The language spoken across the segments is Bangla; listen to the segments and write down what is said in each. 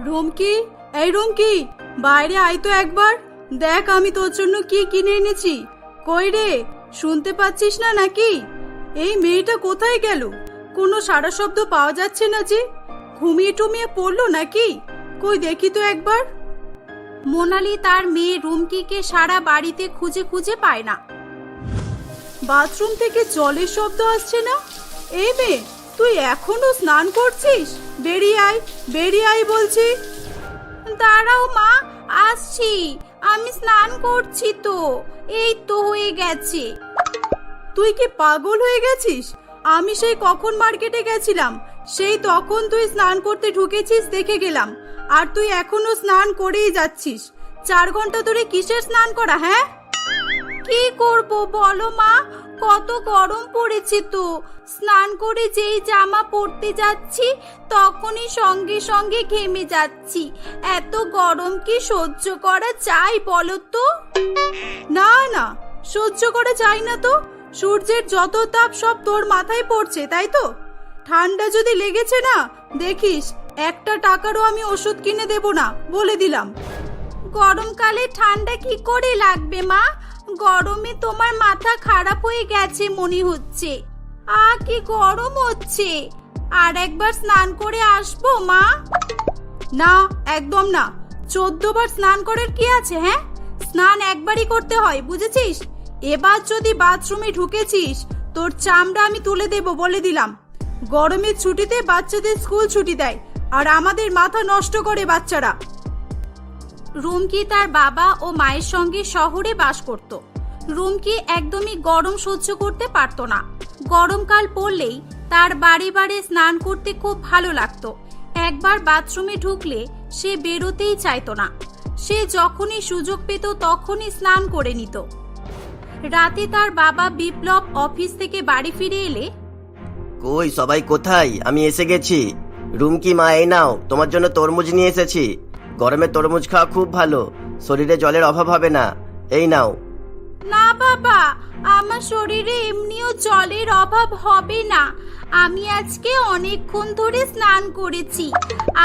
রুমকি, এই রুমকি, বাইরে আয় তো একবার। দেখ আমি তোর জন্য কি কিনে এনেছি। কই রে, শুনতে পাচ্ছিস না নাকি? এই মেয়েটা কোথায় গেল? কোনো সারা শব্দ পাওয়া যাচ্ছে না যে। ঘুমিয়ে টুমিয়ে পড়লো নাকি? কই দেখি তো একবার। মোনালি তার মেয়ে রুমকিকে সারা বাড়িতে খুঁজে খুঁজে পায় না। বাথরুম থেকে জলের শব্দ আসছে না। এই মেয়ে, তুই এখনো স্নান করছিস? বেরিয়ে আয়, বেরিয়ে আয় বলছি। দাঁড়াও মা, আসছি। আমি স্নান করছি তো, এই তো হয়ে গেছে। তুই কি পাগল হয়ে গেছিস? আমি সেই কখন মার্কেটে গেছিলাম, সেই তখন তুই স্নান করতে ঢুকেছিস দেখে গেলাম, আর তুই এখনো স্নান করেই যাচ্ছিস। 4 ঘন্টা ধরে কিসের স্নান করা? হ্যাঁ, কি করব বলো মা, কত গরম পড়েছে তো। স্নান করে যেই জামা পরতে যাচ্ছি তখনই সঙ্গে সঙ্গে ঘেমে যাচ্ছি। এত গরম কি সহ্য করা যায় বলো তো? না না, সহ্য করে যায় না তো। সূর্যের যত তাপ সব তোর মাথায় পড়ছে, তাই তো? ঠান্ডা যদি লেগেছে না, দেখিস 1 টাকারও আমি ওষুধ কিনে দেব না, বলে দিলাম। গরমকালে ঠান্ডা কি করে লাগবে মা? গরমে তোমার মাথা খারাপ হয়ে গেছে মনে হচ্ছে। কি গরম হচ্ছে। আর একবার স্নান করে আসবো মা? না, একদম না। 14 বার স্নান করার কি আছে? হ্যাঁ, স্নান একবারই করতে হয়, বুঝেছিস? এবার যদি বাথরুমে ঢুকেছিস, তোর চামড়া আমি তুলে দেব, বলে দিলাম। গরমের ছুটিতে বাচ্চাদের স্কুল ছুটি দেয়, আর আমাদের মাথা নষ্ট করে বাচ্চারা। রুমকি তার বাবা ও মায়ের সঙ্গে শহরে বাস করত। রুমকি একদমই গরম সহ্য করতে পারত না। গরমকাল পড়লেই তার বাড়ি বাড়ি স্নান করতে খুব ভালো লাগতো। একবার বাথরুমে ঢুকলে সে বেরোতেই চাইতো না। সে যখনই সুযোগ পেত তখনই স্নান করে নিত। রাতে তার বাবা বিপ্লব অফিস থেকে বাড়ি ফিরে এলে, কই সবাই কোথায়? আমি এসে গেছি। রুমকি মা, এই নাও, তোমার জন্য তরমুজ নিয়ে এসেছি। গরমে তরমুজ খাওয়া খুব ভালো, শরীরে জলের অভাব হবে না। এই নাও। না বাবা, আমার শরীরে এমনিও জলের অভাব হবে না। আমি আজকে অনেকক্ষণ ধরে স্নান করেছি।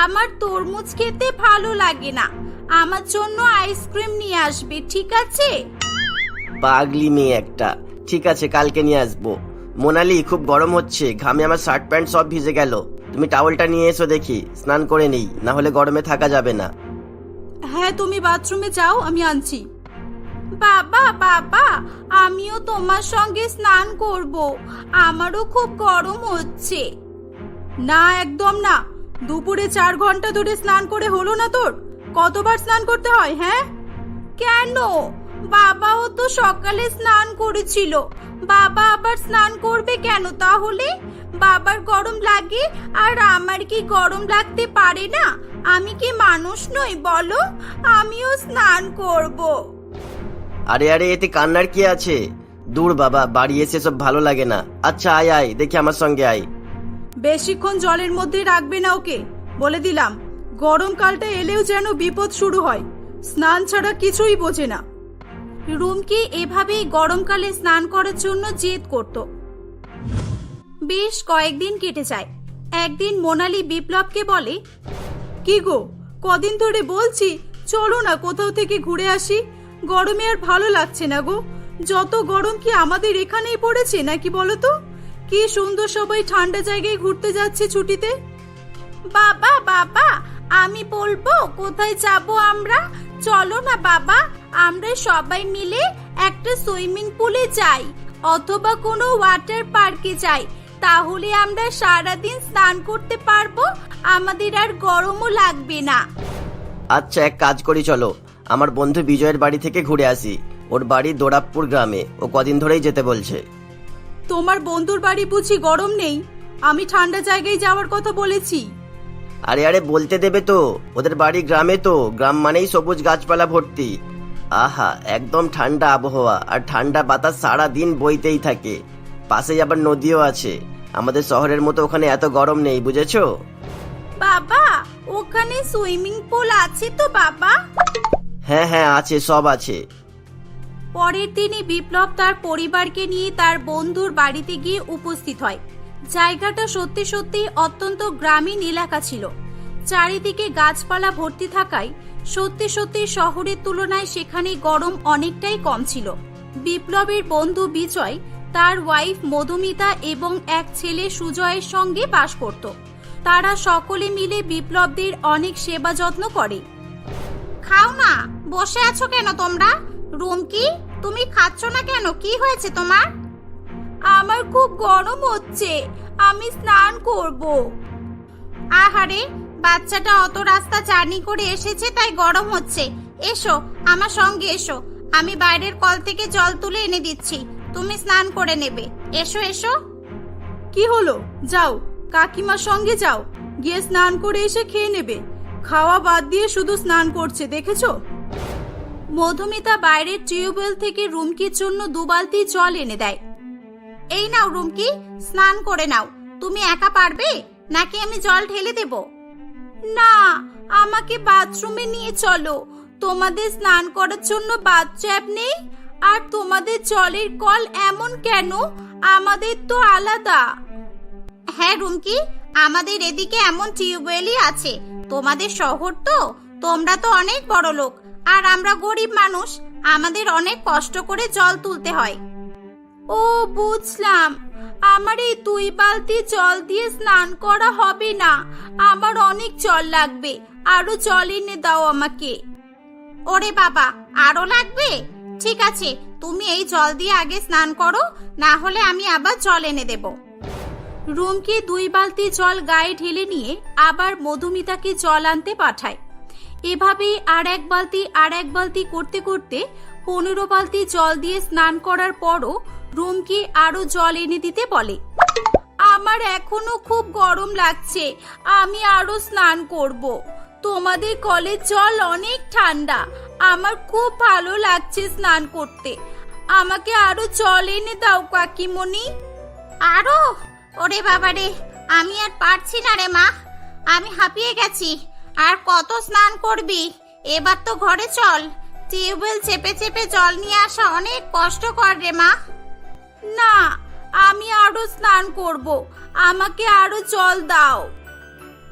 আমার তরমুজ খেতে ভালো লাগে না। আমার জন্য আইসক্রিম নিয়ে আসবে, ঠিক আছে? পাগলি মেয়ে একটা। ঠিক আছে, কালকে নিয়ে আসবো। মোনালি, খুব গরম হচ্ছে, ঘামে আমার শার্ট প্যান্ট সব ভিজে গেল। তুমি টাওয়েলটা নিয়ে এসো, দেখি স্নান করে নেই, না হলে গরমে থাকা যাবে না। হ্যাঁ, তুমি বাথরুমে যাও, আমি আনছি। বাবা বাবা, আমিও তোমার সঙ্গে স্নান করব। আমারও খুব গরম হচ্ছে। না, একদম না। দুপুরে 4 ঘন্টা ধরে স্নান করে হলো না তোর? কতবার স্নান করতে হয়? হ্যাঁ, কেন? বাবাও তো সকালে স্নান করেছিল। বাবা আবার স্নান করবে কেন তাহলে? বাবার গরম লাগে, আর আমার কি গরম লাগতে পারে না? আমি কি মানুষ নই বলো? আমিও স্নান করব। আরে আরে, এতে কান্নার কি আছে? দূর বাবা, বাড়ি এসে সব ভালো লাগে না। আচ্ছা আয় আয়, দেখি আমার সঙ্গে আয়। বেশিক্ষণ জলের মধ্যে রাখবে না ওকে, বলে দিলাম। গরমকালটা এলেও যেন বিপদ শুরু হয়। স্নান ছাড়া কিছুই বোঝে না। রুমকি এভাবেই গরমকালে স্নান করার জন্য জেদ করত। বেশ কয়েকদিন কেটে যায়। একদিন মোনালি বিপ্লবকে বলে, কি গো, কদিন ধরে বলছি চলো না কোথাও থেকে ঘুরে আসি। গরমে আর ভালো লাগছে না গো। যত গরম কি আমাদের এখানেই পড়েছে নাকি বলো তো? কি সুন্দর সবাই ঠান্ডা জায়গায় ঘুরতে যাচ্ছে ছুটিতে। বাবা বাবা, আমি বলবো কোথায় যাব আমরা? চলো না বাবা, আমরা সবাই মিলে একটা সুইমিং পুলে যাই, অথবা কোনো ওয়াটার পার্কে যাই। তাহলে আমরা সারাদিন স্নান করতে পারবো, আমাদের আর গরমও লাগবে না। আচ্ছা, এক কাজ করি, চলো আমার বন্ধু বিজয়ের বাড়ি থেকে ঘুরে আসি। ওর বাড়ি দোরাবপুর গ্রামে, ও কদিন ধরেই যেতে বলছে। তোমার বন্ধুর বাড়ি বুঝি গরম নেই? আমি ঠান্ডা জায়গায় যাওয়ার কথা বলেছি। আরে আরে, বলতে দেবে তো? ওদের বাড়ি গ্রামে তো, গ্রাম মানেই সবুজ গাছপালা ভর্তি। আহা, একদম ঠান্ডা আবহাওয়া, আর ঠান্ডা বাতাস সারা দিন বইতেই থাকে। পাশেই আবার নদীও আছে। আমাদের শহরের মতো ওখানে এত গরম নেই, বুঝেছো? বাবা, ওখানে সুইমিং পুল আছে তো বাবা? হ্যাঁ হ্যাঁ আছে, সব আছে। পরের দিনই বিপ্লব তার পরিবারকে নিয়ে তার বন্ধুর বাড়িতে গিয়ে উপস্থিত হয়। জায়গাটা সত্যি সত্যি অত্যন্ত গ্রামীণ এলাকা ছিল। চারিদিকে গাছপালা ভর্তি থাকায় সত্যি সত্যি শহরের তুলনায় সেখানে গরম অনেকটাই কম ছিল। বিপ্লবের বন্ধু বিজয় তার ওয়াইফ মধুমিতা এবং এক ছেলে সুজয়ের সঙ্গে বাস করত। তারা সকলে মিলে বিপ্লবদের অনেক সেবা যত্ন করে। খাও না, বসে আছো কেন তোমরা? রুমকি, তুমি খাচ্ছ না কেন? কি হয়েছে তোমার? আমার খুব গরম হচ্ছে, আমি স্নান করব। আহারে, বাচ্চাটা অত রাস্তা জার্নি করে এসেছে তাই গরম হচ্ছে। এসো, আমার সঙ্গে এসো, আমি বাইরের কল থেকে জল তুলে এনে দিচ্ছি, তুমি স্নান করে নেবে। এসো এসো। কি হলো, যাও কাকিমার সঙ্গে যাও, গিয়ে স্নান করে এসে খেয়ে নেবে। খাওয়া বাদ দিয়ে শুধু স্নান করছে, দেখেছো? মধুমিতা বাইরের টিউবওয়েল থেকে রুমকির জন্য 2 বালতি জল এনে দেয়। এই নাও রুমকি, স্নান করে নাও। তুমি একা পারবে নাকি আমি জল ঢেলে দেব? না, আমাকে বাথরুমে নিয়ে চলো। তোমাদের স্নান করার জন্য বাথট্যাব নেই, আর তোমাদের জলের কল এমন কেন? আমাদের তো আলাদা। হ্যাঁ রুমকি, আমাদের এদিকে এমন টিউবওয়েলই আছে। তোমাদের শহর তো, তোমরা তো অনেক বড় লোক, আর আমরা গরিব মানুষ, আমাদের অনেক কষ্ট করে জল তুলতে হয়। ও বুঝলাম, আমার এই 2 বালতি জল দিয়ে স্নান করা হবে না, আমার অনেক জল লাগবে, আরো জল এনে দাও আমাকে। ওরে বাবা, আরো লাগবে? ঠিক আছে, তুমি এই জল দিয়ে আগে স্নান করো, না হলে আমি আবার জল এনে দেব। রুমকি 2 বালতি জল গায়ে ঢেলে নিয়ে আবার মধুমিতাকে জল আনতে পাঠায়। এভাবেই আর এক বালতি করতে করতে 15 বালতি জল দিয়ে স্নান করার পরও রুমকি আরো জল এনে দিতে বলে। আমার এখনো খুব গরম লাগছে, আমি আরো স্নান করব। তোমাদের কলের জল অনেক ঠান্ডা, আমার খুব ভালো লাগছে স্নান করতে। আমাকে আরো জল এনে দাও কাকিমণি। আরো? ওরে বাবা রে, আমি আর পারছি না রে মা, আমি হাঁপিয়ে গেছি। আর কত স্নান করবি? এবার তো ঘরে চল, টিউবওয়েল চেপে চেপে জল নিয়ে আসা অনেক কষ্টকর রে মা। না, আমি আরো স্নান করব, আমাকে আরো জল দাও।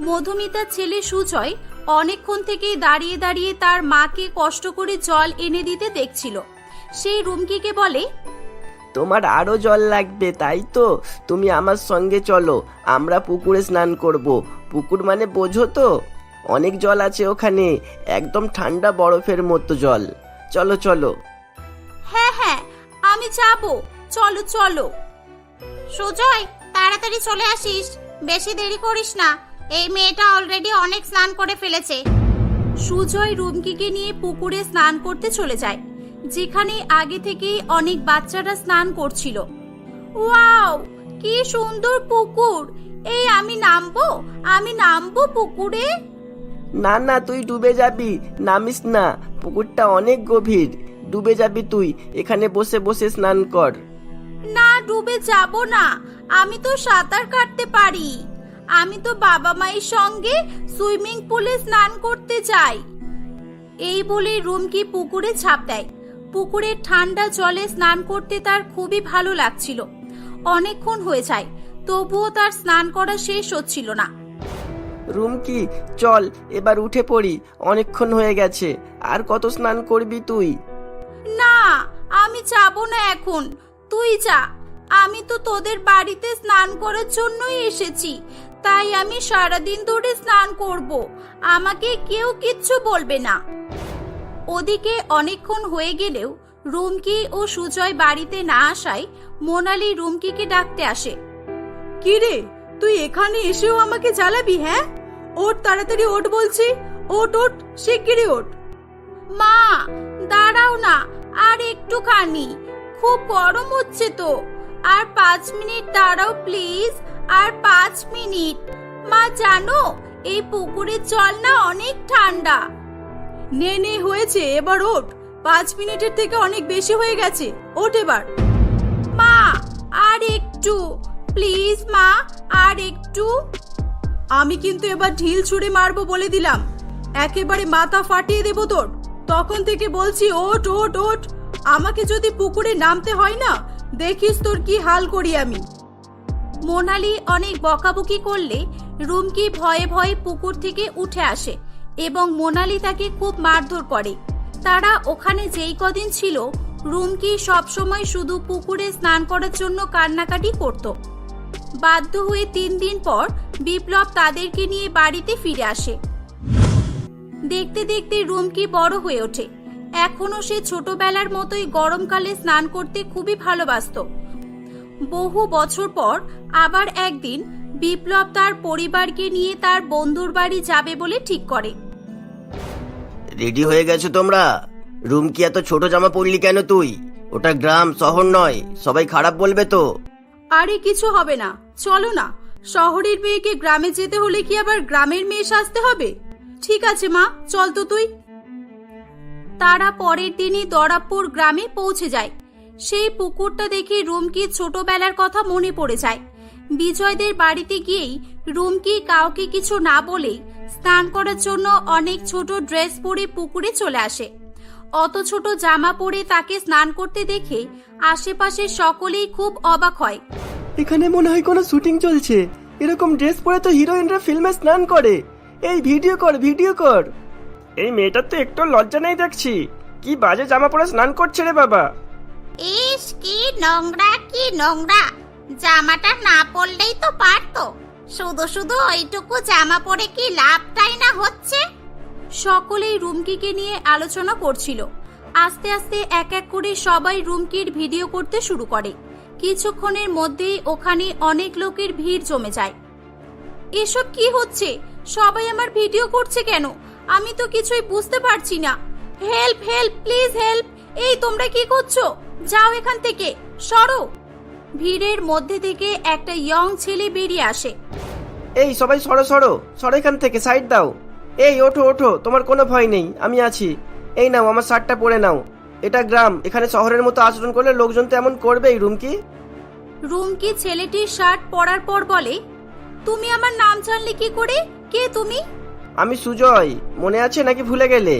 মধুমিতার ছেলে সুজয় অনেকক্ষণ থেকেই দাঁড়িয়ে দাঁড়িয়ে তার মাকে কষ্ট করে জল এনে দিতে দেখছিল। সেই রুমকিকে বলে, তোমার আরো জল লাগবে তাই তো? তুমি আমার সঙ্গে চলো, আমরা পুকুরে স্নান করব। পুকুর মানে বোঝো তো, অনেক জল আছে ওখানে, একদম ঠান্ডা বরফের মতো জল। চলো চলো। হ্যাঁ হ্যাঁ, আমি যাব, চলো চলো। সুজয়, তাড়াতাড়ি চলে আসিস, বেশি দেরি করিস না, এই মেয়েটা অলরেডি অনেক স্নান করে ফেলেছে। সুজয় রুমকিকে নিয়ে পুকুরে স্নান করতে চলে যায়, যেখানে আগে থেকেই অনেক বাচ্চারা স্নান করছিল। ওয়াও, কি সুন্দর পুকুর! এই আমি নামবো পুকুরে? না না, তুই ডুবে যাবি, নামিস না, পুকুরটা অনেক গভীর, ডুবে যাবি তুই। এখানে বসে বসে স্নান কর। না, ডুবে যাব না, আমি তো সাঁতার কাটতে পারি। আমি তো বাবা মায়ের সঙ্গে সুইমিং পুলে স্নান করতে চাই। এই বলে রুমকি পুকুরে ঝাঁপ দেয়। পুকুরের ঠান্ডা জলে স্নান করতে তার খুবই ভালো লাগছিল। অনেকক্ষণ হয়ে যায়, তবুও তার স্নান করা শেষ হচ্ছিল না। রুমকি, চল এবার উঠে পড়ি, অনেকক্ষণ হয়ে গেছে, আর কত স্নান করবি তুই? না, আমি যাব না এখন, তুই যা। আমি তো তোদের বাড়িতে স্নান করার জন্যই এসেছি, তাই আমি সারাদিন ধরে স্নান করব, আমাকে কেউ কিচ্ছু বলবে না। ওদিকে অনেকক্ষণ হয়ে গেলেও রুমকি ও সুজয় বাড়িতে না আসায় মোনালি রুমকিকে ডাকতে আসে। কি রে, তুই এখানে এসেও আমাকে জ্বালাবি? হ্যাঁ, ওঠ তাড়াতাড়ি, ওঠ বলছি, ওঠ ওঠ, শিগগিরই ওঠ। মা, দাঁড়াও না আর একটুখানি, খুব গরম হচ্ছে তো, আর 5 মিনিট দাঁড়াও প্লিজ, আর 5 মিনিট। মা জানো, এই পুকুরের জল না অনেক ঠান্ডা। নে হয়েছে, এবার ওঠ, 5 মিনিটের থেকে অনেক বেশি হয়ে গেছে, ওঠ এবার। মা, আর একটু প্লিজ মা, আর একটু। আমি কিন্তু এবার ঢিল ছুঁড়ে মারবো বলে দিলাম, একেবারে মাথা ফাটিয়ে দেবো তোর। তখন থেকে বলছি ওঠ ওঠ ওঠ, আমাকে যদি পুকুরে নামতে হয় না, দেখিস তোর কি হাল করি আমি। মোনালি অনেক বকাবকি করলে রুমকি ভয়ে ভয়ে পুকুর থেকে উঠে আসে এবং মোনালি তাকে খুব মারধর করে। তারা ওখানে যেই কদিন ছিল রুমকি সবসময় শুধু পুকুরে স্নান করার জন্য কান্নাকাটি করত। বাধ্য হয়ে 3 দিন পর বিপ্লব তাদেরকে নিয়ে বাড়িতে ফিরে আসে। দেখতে দেখতে রুমকি বড় হয়ে ওঠে। এখনো সে ছোটবেলার মতোই গরমকালে স্নান করতে খুবই ভালোবাসতো। বহু বছর পর আবার একদিন বিপ্লব তার পরিবারকে নিয়ে তার বন্ধুর বাড়ি যাবে বলে ঠিক করে। রেডি হয়ে গেছো তোমরা? রুমকি, এত ছোট জামা পরলি কেন তুই? ওটা গ্রাম, শহর নয়, সবাই খারাপ বলবে তো। আরে কিছু হবে না, চলো না। শহরের মেয়েকে গ্রামে যেতে হলে কি আবার গ্রামের মেয়ে সাজতে হবে? ঠিক আছে মা, চল তো তুই। তারা পরের দিনই দরাবপুর গ্রামে পৌঁছে যায়। সেই পুকুরটা দেখে রুমকির ছোটবেলার কথা মনে পড়ে যায়। বিজয়দের বাড়িতে গিয়েই রুমকি কাউকে কিছু না বলেই স্নান করার জন্য অনেক ছোট ড্রেস পরে পুকুরে চলে আসে। অত ছোট জামা পরে তাকে স্নান করতে দেখে আশেপাশের সকলেই খুব অবাক হয়। এখানে মনে হয় কোনো শুটিং চলছে। এরকম ড্রেস পরে তো হিরোইনরা ফিল্মে স্নান করে। এই ভিডিও কর, ভিডিও কর। এই মেয়েটার তো একটু লজ্জা নেই দেখছি। কি বাজে জামা পরে স্নান করছে রে বাবা। ইস, কি নোংরা, কি নোংরা। জামাটা না পরলেই তো পারতো। শুধু শুধু ওইটুকু জামা পরে কি লাভটাই না হচ্ছে। সকলেই রুমকিকে নিয়ে আলোচনা করছিল। আস্তে আস্তে এক এক করে সবাই রুমকির ভিডিও করতে শুরু করে। কিছুক্ষণের মধ্যেই ওখানে অনেক লোকের ভিড় জমে যায়। এসব কি হচ্ছে? সবাই আমার ভিডিও করছে কেন? আমি তো কিছুই বুঝতে পারছি না। Help, help, please help. এই তোমরা কি করছো? যাও এখান থেকে, সরো। ভিড়ের মধ্যে থেকে একটা ইয়ং ছেলে বেরিয়ে আসে। এই সবাই সরো সরো সরো, এখান থেকে সাইড দাও। এই ওঠো ওঠো, তোমার কোনো ভয় নেই, আমি আছি। এই নাও আমার শার্টটা পরে নাও। এটা গ্রাম, এখানে শহরের মতো আচরণ করলে লোকজন তো এমন করবেই। রুমকি রুমকি ছেলেটির শার্ট পরার পর বলে, তুমি আমার নাম জানলে কি করে? কে তুমি? আমি সুজয়, মনে আছে নাকি ভুলে গেলে?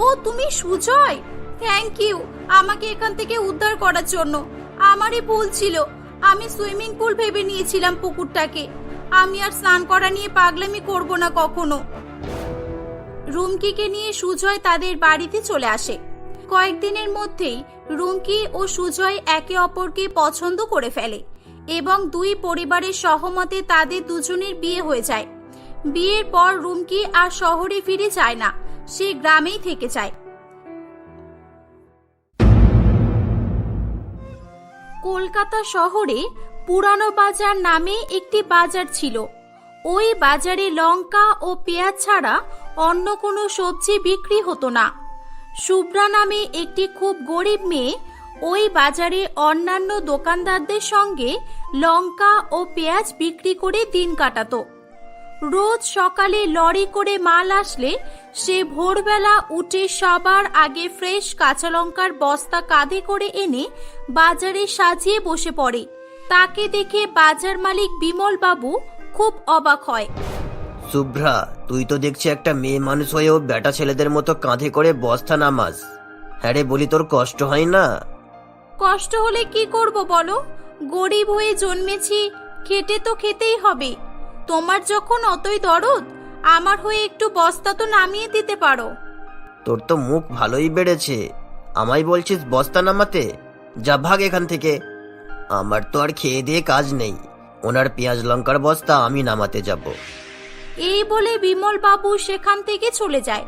ও, তুমি সুজয়। থ্যাংক ইউ আমাকে এখান থেকে উদ্ধার করার জন্য। আমারই ভুল ছিল। আমি সুইমিং পুল ভেবে নিয়েছিলাম পুকুরটাকে। আমি আর স্নান করা নিয়ে পাগলামি করব না কখনো। রুমকিকে নিয়ে সুজয় তাদের বাড়িতে চলে আসে। কয়েকদিনের মধ্যেই রুমকি ও সুজয় একে অপরকে পছন্দ করে ফেলে এবং দুই পরিবারের সহমতে তাদের দুজনের বিয়ে হয়ে যায়। বিয়ের পর রুমকি আর শহরে ফিরে যায় না, সে গ্রামেই থেকে যায়। কলকাতা শহরে পুরানো বাজার নামে একটি বাজার ছিল। ওই বাজারে লঙ্কা ও পেঁয়াজ ছাড়া অন্য কোনো সবজি বিক্রি হতো না। শুভ্রা নামে একটি খুব গরিব মেয়ে ওই বাজারে অন্যান্য দোকানদারদের সঙ্গে লঙ্কা ও পেঁয়াজ বিক্রি করে দিন কাটাতো। রোজ সকালে লরি করে মাল আসলে সে ভোরবেলা উঠে সবার আগে ফ্রেশ কাঁচা লঙ্কার বস্তা কাঁধে করে এনে বাজারে সাজিয়ে বসে পড়ে। তাকে দেখে বাজার মালিক বিমল বাবু খুব অবাক হয়। শুভ্রা, তুই তো দেখছি একটা মেয়ে মানুষ হয়েও বেটা ছেলেদের মতো কাঁধে করে বস্তা নামাস। হ্যাঁ রে, বলি তোর কষ্ট হয় না? কষ্ট হলে কি করব বলো? গরিব হয়ে জন্মেছি, খেটে তো খেতেই হবে। তোমার যখন অতই দরদ, আমার হয়ে একটু বস্তা তো নামিয়ে দিতে পারো। তোর তো মুখ ভালোই বেড়েছে, আমায় বলছিস বস্তা নামাতে? যা ভাগ এখান থেকে। আমার তো আর খেয়ে দিয়ে কাজ নেই, ওনার পেঁয়াজ লঙ্কার বস্তা আমি নামাতে যাব। এই বলে বিমল বাবু সেখান থেকে চলে যায়।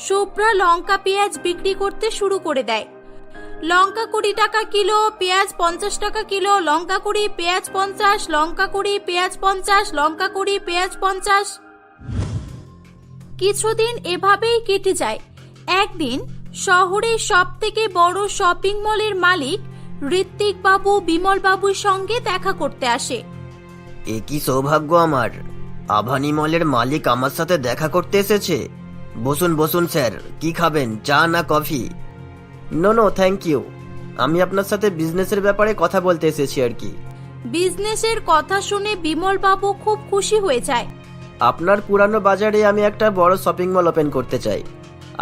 শুভ্রা লঙ্কা পেঁয়াজ বিক্রি করতে শুরু করে দেয়। লঙ্কা 20 টাকা কিলো, পেঁয়াজ 50 টাকা কিলো। লঙ্কা 20, পেঁয়াজ 50, লঙ্কা 20, পেঁয়াজ 50, লঙ্কা 20, পেঁয়াজ 50। কিছুদিন এভাবেই কেটে যায়। একদিন শহরের সবথেকে বড় শপিং মলের মালিক ঋত্বিক বাবু বিমল বাবুর সঙ্গে দেখা করতে আসে। এ কি সৌভাগ্য আমার, আভানি মলের মালিক আমার সাথে দেখা করতে এসেছে। বসুন বসুন স্যার, কি খাবেন, চা না coffee? No no thank you, আমি আপনার সাথে বিজনেসের ব্যাপারে কথা বলতে এসেছি আর কি। বিজনেসের কথা শুনে বিমল বাবু খুব খুশি হয়ে যায়। আপনার পুরানো বাজারে আমি একটা বড় শপিং মল ওপেন করতে চাই।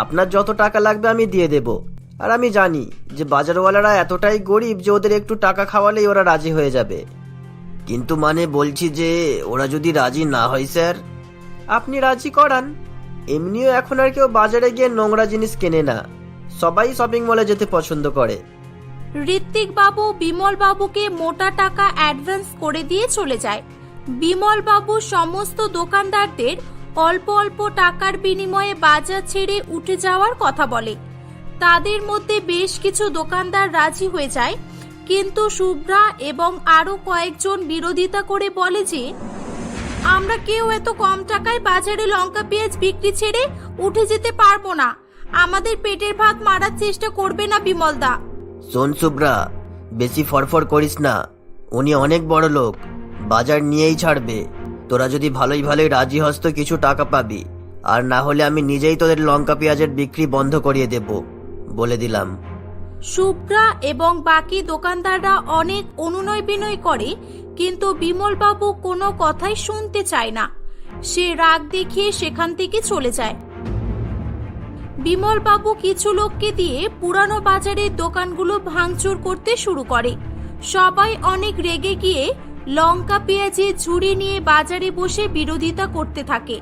আপনার যত টাকা লাগবে আমি দিয়ে দেব। আর আমি জানি যে বাজারওয়ালারা এতটাই গরিব যে ওদের একটু টাকা খাওয়ালেই ওরা রাজি হয়ে যাবে। কিন্তু মানে বলছি যে ওরা যদি রাজি না হয় স্যার। আপনি রাজি করান। এমনিও এখন আর কেউ বাজারে গিয়ে নোংরা জিনিস কেনে না, সবাই শপিং মলে যেতে পছন্দ করে। ঋত্বিক বাবু বিমল বাবুকে মোটা টাকা অ্যাডভান্স করে দিয়ে চলে যায়। বিমল বাবু সমস্ত দোকানদারদের অল্প অল্প টাকার বিনিময়ে বাজার ছেড়ে উঠে যাওয়ার কথা বলে। তাদের মধ্যে বেশ কিছু দোকানদার রাজি হয়ে যায়, কিন্তু শুভ্রা এবং আরো কয়েকজন বিরোধিতা করে বলে যে আমরা কেউ এত কম টাকায় বাজারে লঙ্কা পেঁয়াজ বিক্রি ছেড়ে উঠে যেতে পারবো না। আমাদের পেটের ভাত মারার চেষ্টা করবে না বিমলদা। শোন শুভ্রা, বেশি ফরফর করিস না, উনি অনেক বড় লোক, বাজার নিয়েই ছাড়বে। তোরা যদি ভালোই ভালোই রাজি হস তো কিছু টাকা পাবি, আর না হলে আমি নিজেই তোদের লঙ্কা পেঁয়াজের বিক্রি বন্ধ করিয়ে দেব, বলে দিলাম। শুভ্রা এবং বাকি দোকানদাররা অনেক অনুনয় বিনয় করে, কিন্তু বিমল বাবু কোনো কথাই শুনতে চায় না। সে রাগ দেখিয়ে সেখান থেকে চলে যায়। বিমল বাবু কিছু লোককে দিয়ে পুরানো বাজারের দোকানগুলো ভাঙচুর করতে শুরু করে। সবাই অনেক রেগে গিয়ে লঙ্কা পেঁয়াজের ঝুড়ি নিয়ে বাজারে বসে বিরোধিতা করতে থাকে।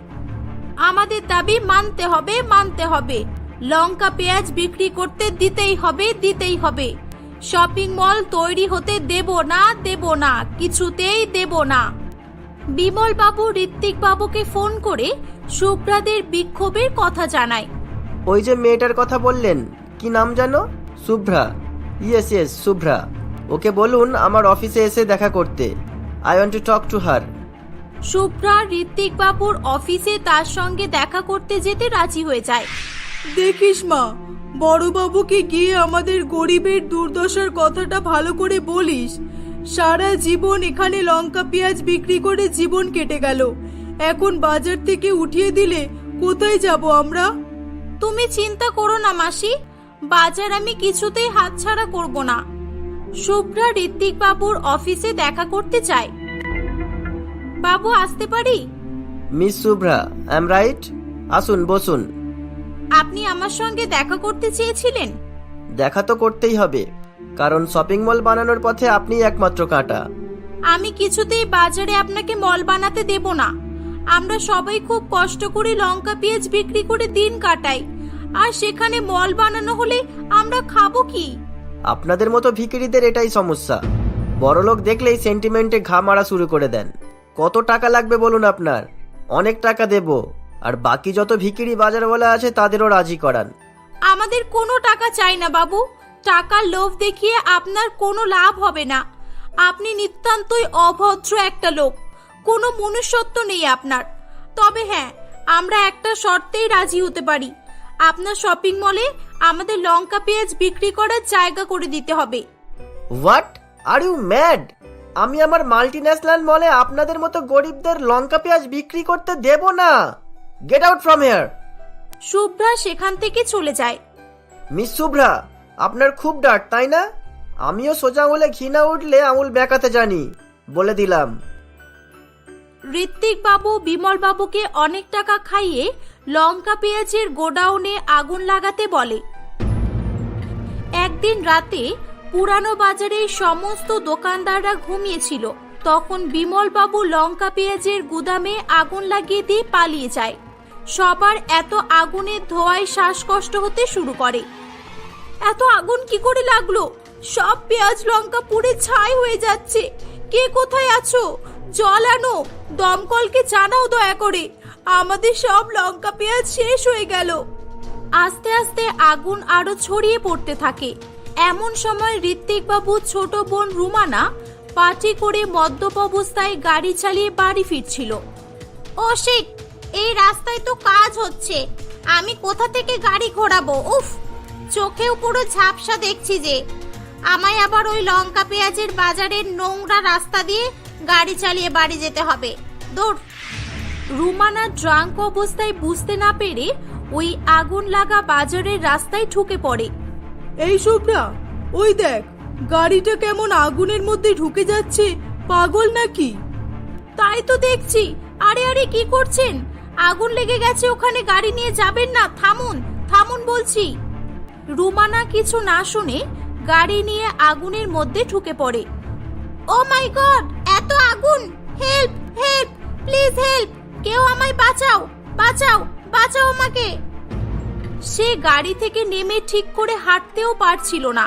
আমাদের দাবি মানতে হবে, মানতে হবে। লঙ্কা পেঁয়াজ বিক্রি করতে দিতেই হবে, দিতেই হবে। শপিং মল তৈরি হতে দেব না, দেব না, কিছুতেই দেব না। বিমল বাবু ঋত্বিক বাবুকে ফোন করে শুভ্রাদের বিক্ষোভের কথা জানায়। ওই যে মেয়েটার কথা বললেন, কি নাম জানো? Shubhra. Yes yes, Shubhra. Okay বলুন আমার অফিসে এসে দেখা করতে। I want to talk to her. Shubhra Ritwik বাবুর অফিসে তার সঙ্গে দেখা করতে যেতে রাজি হয়ে যায়। দেখিস মা, বড়বাবুকে গিয়ে আমাদের গরিবের দুর্দশার কথাটা ভালো করে বলিস। সারা জীবন এখানে লঙ্কা পেঁয়াজ বিক্রি করে জীবন কেটে গেল, এখন বাজার থেকে উঠিয়ে দিলে কোথায় যাব আমরা? তুমি চিন্তা করো না মাসি, বাজার আমি কিছুতেই হাতছাড়া করব না। শুভ্রা ঋত্বিক বাবুর অফিসে দেখা করতে চায়। বাবু আসতে পারি? Miss Shubhra, I am right. আসুন, বসুন। আপনি আমার সঙ্গে দেখা করতে চেয়েছিলেন? দেখা তো করতেই হবে, কারণ শপিং মল বানানোর পথে আপনিই একমাত্র কাঁটা। আমি কিছুতেই বাজারে আপনাকে মল বানাতে দেব না। আমরা সবাই খুব কষ্ট করে লঙ্কা পেঁয়াজ বিক্রি করে দিন কাটাই, আর সেখানে মল বানানো হলে আমরা খাবো কি? আপনাদের মতো ভিখিরিদের এটাই সমস্যা। বড়লোক দেখলেই সেন্টিমেন্টে ঘা মারা শুরু করে দেন। কত টাকা লাগবে বলুন আপনার? অনেক টাকা দেব, আর বাকি যত ভিখিরি বাজারওয়ালা আছে তাদেরও রাজি করান। আমাদের কোনো টাকা চাই না বাবু। টাকার লোভ দেখিয়ে আপনার কোনো লাভ হবে না। আপনি নিতান্তই অভদ্র একটা লোক, কোনো মনুষ্যত্ব নেই আপনার। তবে হ্যাঁ, আমরা একটা শর্তেই রাজি হতে পারি। আপনার শপিং মলে আমাদের লঙ্কা পেঁয়াজ বিক্রি করার জায়গা করে দিতে হবে। What are you mad? আমি আমার মাল্টিন্যাশনাল মলে আপনাদের মতো গরিবদের লঙ্কা পেঁয়াজ বিক্রি করতে দেব না। Get out from here. Shubhra সেখান থেকে চলে যায়। মিস শুভ্রা, আপনার খুব ডাট তাই না? আমিও সোজা আঙুলে ঘি না উঠলে আঙুল বেঁকাতে জানি, বলে দিলাম। ঋত্বিক বাবু বিমল বাবুকে অনেক টাকা খাইয়ে লঙ্কা পেঁয়াজের গোডাউনে আগুন লাগাতে বলে। একদিন রাতে পুরানো বাজারের সমস্ত দোকানদাররা ঘুমিয়েছিল। তখন বিমল বাবু লঙ্কা পেঁয়াজের গুদামে আগুন লাগিয়ে দিয়ে পালিয়ে যায়। সবার এত আগুনের ধোঁয়ায় শ্বাসকষ্ট হতে শুরু করে। এত আগুন কি করে লাগলো? সব পেঁয়াজ লঙ্কা পুড়ে ছাই হয়ে যাচ্ছে। কে কোথায় আছো? জল আনো, দমকলকে জানাও দয়া করে। আমাদের সব লঙ্কা পেঁয়াজ শেষ হয়ে গেল। আস্তে আস্তে আগুন আরো ছড়িয়ে পড়তে থাকে। এমন সময় ঋত্বিক বাবু ছোট বোন রুমানা পার্টি করে মদ্যপ অবস্থায় গাড়ি চালিয়ে বাড়ি ফিরছিল। ও শিট, এই রাস্তায় তো কাজ হচ্ছে, আমি কোথা থেকে গাড়ি ঘোরাবো? উফ, চোখেও পুরো ঝাপসা দেখছি যে। আমায় আবার ওই লঙ্কা পেঁয়াজের বাজারের নোংরা রাস্তা দিয়ে গাড়ি চালিয়ে বাড়ি যেতে হবে। দূর। রুমানা ড্রাঙ্ক অবস্থায় বুঝতে না পেরে ওই আগুন লাগা বাজারের রাস্তায় ঢুকে পড়ে। এই শুভ্রা, ওই দেখ গাড়িটা কেমন আগুনের মধ্যে ঢুকে যাচ্ছে, পাগল নাকি? তাই তো দেখছি। আরে আরে, কি করছেন? আগুন লেগে গেছে, ওখানে গাড়ি নিয়ে যাবেন না। থামুন, থামুন বলছি। রুমানা কিছু না শুনে গাড়ি নিয়ে আগুনের মধ্যে ঢুকে পড়ে। ও মাই গড, এত এত আগুন! Help, help, please help! কেউ আমায় বাঁচাও, বাঁচাও, বাঁচাও আমাকে! সে গাড়ি থেকে নেমে ঠিক করে হাঁটতেও পারছিল না।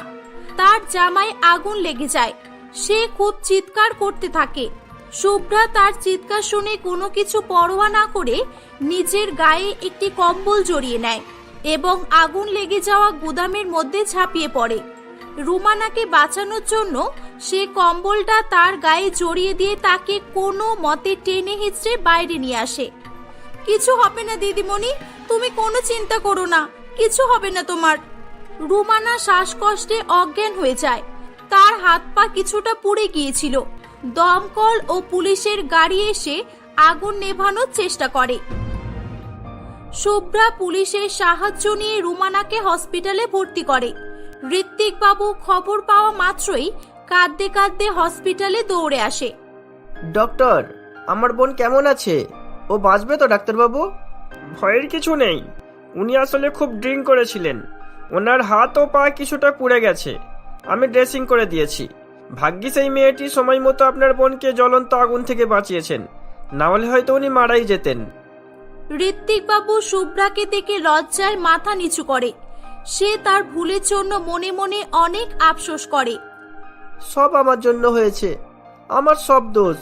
তার জামায় আগুন লেগে যায়। সে খুব চিৎকার করতে থাকে। শুভ্রা তার চিৎকার শুনে কোনো কিছু পরোয়া না করে নিজের গায়ে একটি কম্বল জড়িয়ে নেয় এবং আগুন লেগে যাওয়া গুদামের মধ্যে ঝাঁপিয়ে পড়ে। রুমানাকে বাঁচানোর জন্য সে কম্বলটা তার গায়ে জড়িয়ে দিয়ে তাকে কোনো মতে টেনে হিঁচড়ে বাইরে নিয়ে আসে। কিছু হবে না দিদিমণি, তুমি কোনো চিন্তা করো না, কিছু হবে না তোমার। রুমানা শ্বাসকষ্টে অজ্ঞান হয়ে যায়। তার হাত পা কিছুটা পুড়ে গিয়েছিল। দমকল ও পুলিশের গাড়ি এসে আগুন নেভানোর চেষ্টা করে। শুভ্রা পুলিশের সাহায্য নিয়ে রুমানাকে হসপিটালে ভর্তি করে। ঋত্বিক বাবু খবর পাওয়া মাত্রই কাঁদতে কাঁদতে হসপিটালে দৌড়ে আসে। ডক্টর, আমার বোন কেমন আছে? ও বাঁচবে তো ডাক্তারবাবু? ভয়ের কিছু নেই। উনি আসলে খুব ড্রিঙ্ক করেছিলেন। ওনার হাত ও পা কিছুটা পুড়ে গেছে। আমি ড্রেসিং করে দিয়েছি। ভাগ্যিস এই মেয়েটি সময় মতো আপনার বোনকে জ্বলন্ত আগুন থেকে বাঁচিয়েছেন, না হলে হয়তো উনি মারাই যেতেন। ঋত্বিক বাবু শুভ্রাকে দেখে লজ্জায় মাথা নিচু করে। সে তার ভুলের জন্য মনে মনে অনেক আফসোস করে। সব আমার জন্য হয়েছে, আমার সব দোষ।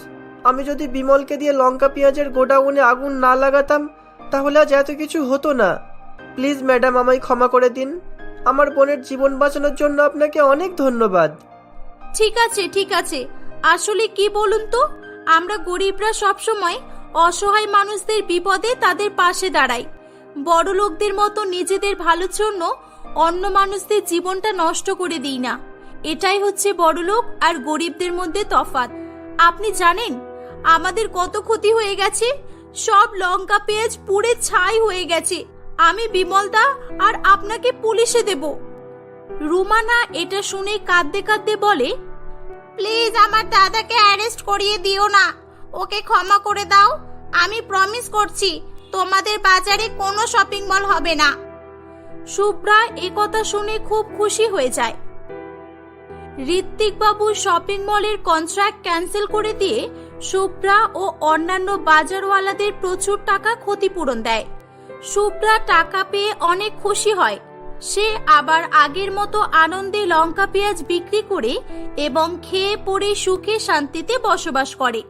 আমি যদি বিমলকে দিয়ে লঙ্কা পেঁয়াজের গোডাউনে আগুন না লাগাতাম তাহলে আজ এত কিছু হতো না। প্লিজ ম্যাডাম, আমায় ক্ষমা করে দিন। আমার বোনের জীবন বাঁচানোর জন্য আপনাকে অনেক ধন্যবাদ। ঠিক আছে, ঠিক আছে। আসলে কি বলুন তো, আমরা গরিবরা সবসময় অসহায় মানুষদের বিপদে তাদের পাশে দাঁড়াই। বড় লোকদের মতো নিজেদের ভালোর জন্য অন্য মানুষদের জীবনটা নষ্ট করে দিই না। এটাই হচ্ছে বড়লোক আর গরিবদের মধ্যে তফাৎ। আপনি জানেন আমাদের কত ক্ষতি হয়ে গেছে? সব লঙ্কা পেঁয়াজ পুড়ে ছাই হয়ে গেছে। আমি বিমলদা আর আপনাকে পুলিশে দেব। রুমানা এটা শুনে কাঁদতে কাঁদতে বলে, প্লিজ আমার দাদাকে অ্যারেস্ট করিয়ে দিও না, ওকে ক্ষমা করে দাও। আমি প্রমিস করছি তোমাদের বাজারে কোনো শপিং মল হবে না। শুভ্রা কথা শুনে খুব খুশি হয়ে যায়। ঋত্বিক বাবু শপিং মলের কন্ট্রাক্ট ক্যান্সেল করে দিয়ে শুভ্রা ও অন্যান্য বাজারওয়ালাদের প্রচুর টাকা ক্ষতিপূরণ দেয়। শুভ্রা টাকা পেয়ে অনেক খুশি হয়। সে আবার আগের মতো আনন্দে লঙ্কা পেঁয়াজ বিক্রি করে এবং খেয়ে পরে সুখে শান্তিতে বসবাস করে।